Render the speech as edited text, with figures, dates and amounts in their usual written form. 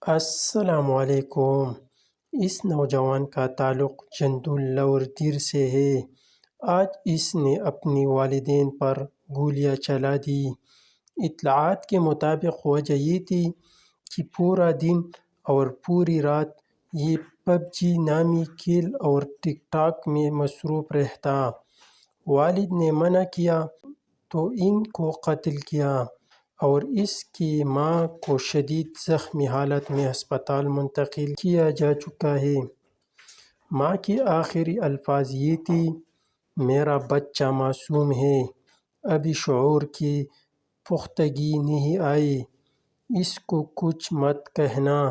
السلام علیکم۔ اس نوجوان کا تعلق جندو اللور دیر سے ہے۔ آج اس نے اپنی والدین پر گولیاں چلا دی۔ اطلاعات کے مطابق وجہ یہ تھی کہ پورا دن اور پوری رات یہ پب جی نامی کھیل اور ٹک ٹاک میں مصروف رہتا۔ والد نے منع کیا تو ان کو قتل کیا اور اس کی ماں کو شدید زخمی حالت میں ہسپتال منتقل کیا جا چکا ہے۔ ماں کے آخری الفاظ یہ تھے، "میرا بچہ معصوم ہے، ابھی شعور کی پختگی نہیں آئی، اس کو کچھ مت کہنا"۔